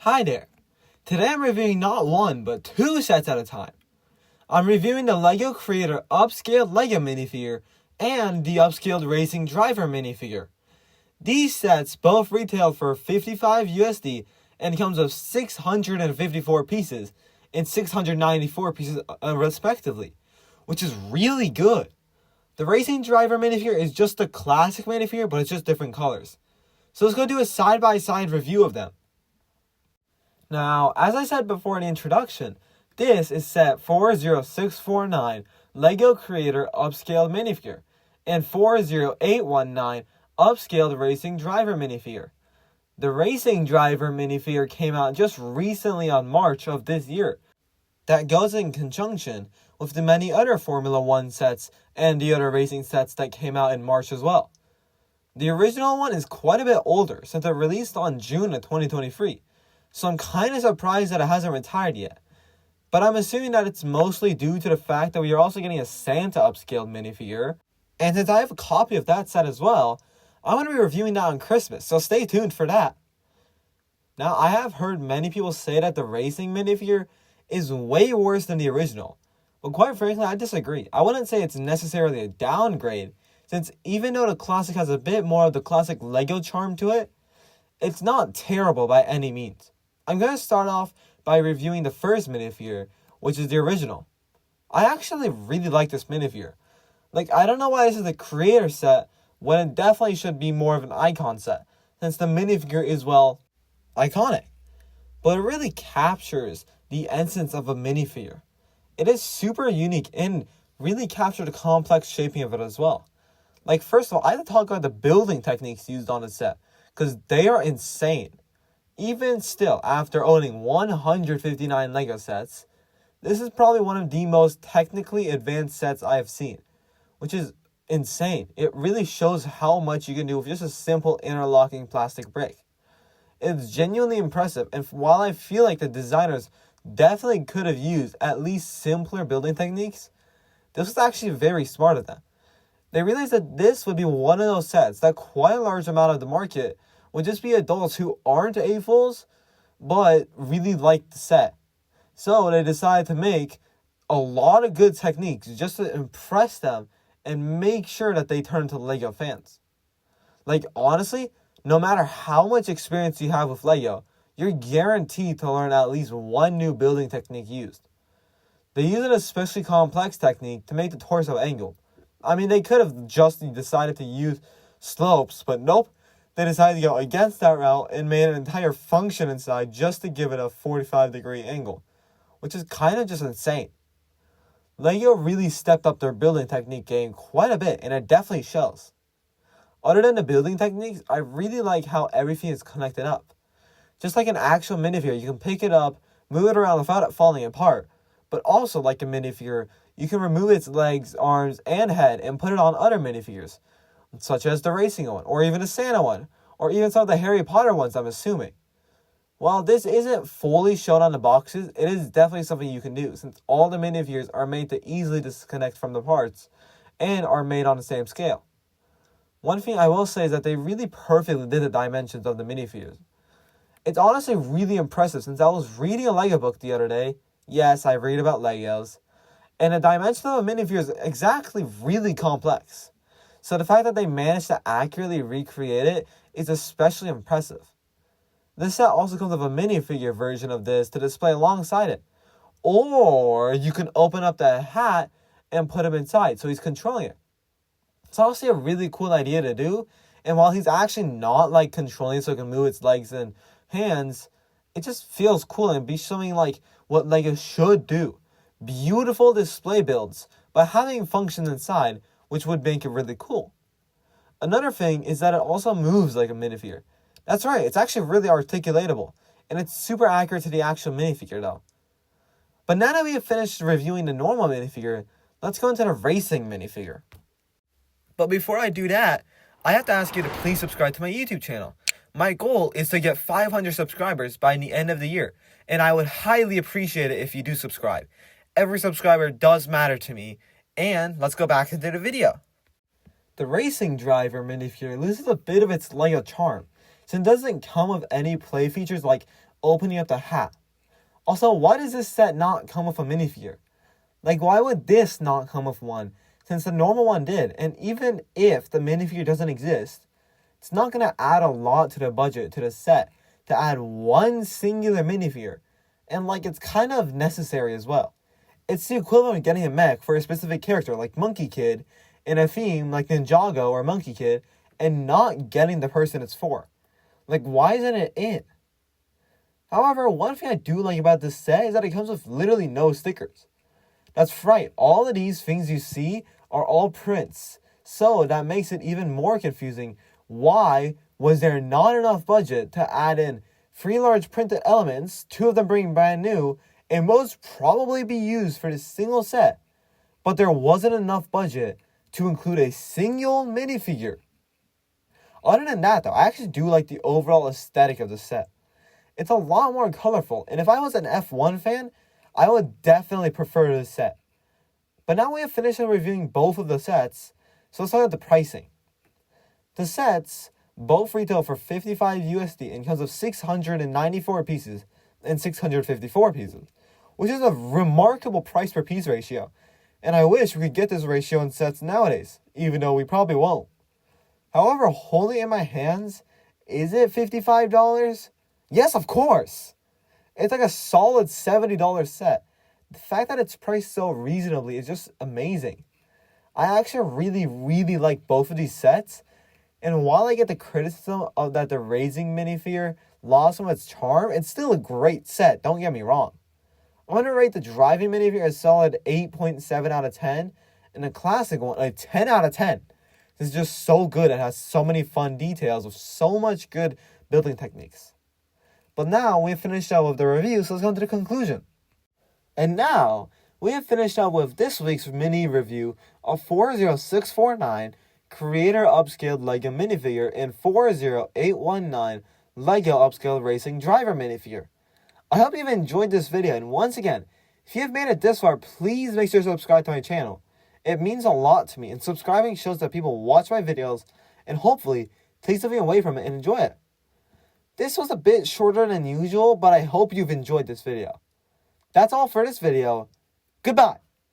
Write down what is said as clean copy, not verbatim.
Hi there. Today I'm reviewing not one, but two sets at a time. I'm reviewing the LEGO Creator Upscaled LEGO Minifigure and the Upscaled Racing Driver Minifigure. These sets both retail for 55 USD and comes with 654 pieces and 694 pieces respectively, which is really good. The Racing Driver Minifigure is just the classic minifigure, but it's just different colors. So let's go do a side-by-side review of them. Now, as I said before in the introduction, this is set 40649 LEGO Creator Upscaled Minifigure and 40819 Upscaled Racing Driver Minifigure. The Racing Driver Minifigure came out just recently on March of this year. That goes in conjunction with the many other Formula 1 sets and the other racing sets that came out in March as well. The original one is quite a bit older since it released on June of 2023, so I'm kind of surprised that it hasn't retired yet. But I'm assuming that it's mostly due to the fact that we are also getting a Santa upscaled minifigure, and since I have a copy of that set as well, I'm going to be reviewing that on Christmas, so stay tuned for that. Now, I have heard many people say that the racing minifigure is way worse than the original, but quite frankly, I disagree. I wouldn't say it's necessarily a downgrade, since even though the classic has a bit more of the classic LEGO charm to it, it's not terrible by any means. I'm going to start off by reviewing the first minifigure, which is the original. I actually really like this minifigure. I don't know why this is a creator set when it definitely should be more of an icon set, since the minifigure is, well, iconic. But it really captures the essence of a minifigure. It is super unique and really captures the complex shaping of it as well. First of all, I have to talk about the building techniques used on the set, because they are insane. Even still, after owning 159 LEGO sets, this is probably one of the most technically advanced sets I have seen, which is insane. It really shows how much you can do with just a simple interlocking plastic brick. It's genuinely impressive, and while I feel like the designers definitely could have used at least simpler building techniques, this was actually very smart of them. They realized that this would be one of those sets that quite a large amount of the market would just be adults who aren't A-fulls, but really like the set. So they decided to make a lot of good techniques just to impress them and make sure that they turn to LEGO fans. Honestly, no matter how much experience you have with LEGO, you're guaranteed to learn at least one new building technique used. They use an especially complex technique to make the torso angled. I mean, they could have just decided to use slopes, but nope. They decided to go against that route and made an entire function inside just to give it a 45-degree angle, which is kind of just insane. LEGO really stepped up their building technique game quite a bit, and it definitely shows. Other than the building techniques, I really like how everything is connected up. Just like an actual minifigure, you can pick it up, move it around without it falling apart, but also like a minifigure, you can remove its legs, arms, and head and put it on other minifigures, such as the racing one, or even the Santa one, or even some of the Harry Potter ones, I'm assuming. While this isn't fully shown on the boxes, it is definitely something you can do, since all the minifigures are made to easily disconnect from the parts, and are made on the same scale. One thing I will say is that they really perfectly did the dimensions of the minifigures. It's honestly really impressive, since I was reading a LEGO book the other day. Yes, I read about Legos. And the dimension of a minifigure is exactly really complex. So the fact that they managed to accurately recreate it is especially impressive. This set also comes with a minifigure version of this to display alongside it. Or you can open up the hat and put him inside so he's controlling it. It's honestly a really cool idea to do. And while he's actually not controlling so he can move its legs and hands, it just feels cool and be showing what LEGO should do. Beautiful display builds, but having functions inside, which would make it really cool. Another thing is that it also moves like a minifigure. That's right, it's actually really articulatable, and it's super accurate to the actual minifigure though. But now that we have finished reviewing the normal minifigure, let's go into the racing minifigure. But before I do that, I have to ask you to please subscribe to my YouTube channel. My goal is to get 500 subscribers by the end of the year, and I would highly appreciate it if you do subscribe. Every subscriber does matter to me, and let's go back into the video. The Racing Driver minifigure loses a bit of its LEGO charm, since it doesn't come with any play features like opening up the hat. Also, why does this set not come with a minifigure? Like, why would this not come with one, since the normal one did? And even if the minifigure doesn't exist, it's not going to add a lot to the budget, to the set, to add one singular minifigure. And, like, it's kind of necessary as well. It's the equivalent of getting a mech for a specific character, like Monkey Kid, in a theme like Ninjago or Monkey Kid, and not getting the person it's for. Like, why isn't it in? However, one thing I do like about this set is that it comes with literally no stickers. That's right, all of these things you see are all prints. So that makes it even more confusing. Why was there not enough budget to add in 3 large printed elements, 2 of them being brand new, and most probably be used for this single set, but there wasn't enough budget to include a single minifigure? Other than that though, I actually do like the overall aesthetic of the set. It's a lot more colorful, and if I was an F1 fan, I would definitely prefer this set. But now we have finished reviewing both of the sets, so let's look at the pricing. The sets both retail for 55 USD and comes with 694 pieces and 654 pieces, which is a remarkable price per piece ratio, and I wish we could get this ratio in sets nowadays, even though we probably won't. However, holding it in my hands, is it $55? Yes, of course! It's like a solid $70 set. The fact that it's priced so reasonably is just amazing. I actually really like both of these sets, and while I get the criticism of that the Racing minifigure lost some of its charm, it's still a great set, don't get me wrong. I'm going to rate the driving minifigure a solid 8.7 out of 10, and the classic one a 10 out of 10. This is just so good. It has so many fun details with so much good building techniques. But now we have finished up with the review, so let's go into the conclusion. And now we have finished up with this week's mini review of 40649 Creator Upscaled Lego Minifigure and 40819 Lego Upscaled Racing Driver Minifigure. I hope you've enjoyed this video, and once again, if you have made it this far, please make sure to subscribe to my channel. It means a lot to me, and subscribing shows that people watch my videos and hopefully take something away from it and enjoy it. This was a bit shorter than usual, but I hope you've enjoyed this video. That's all for this video. Goodbye.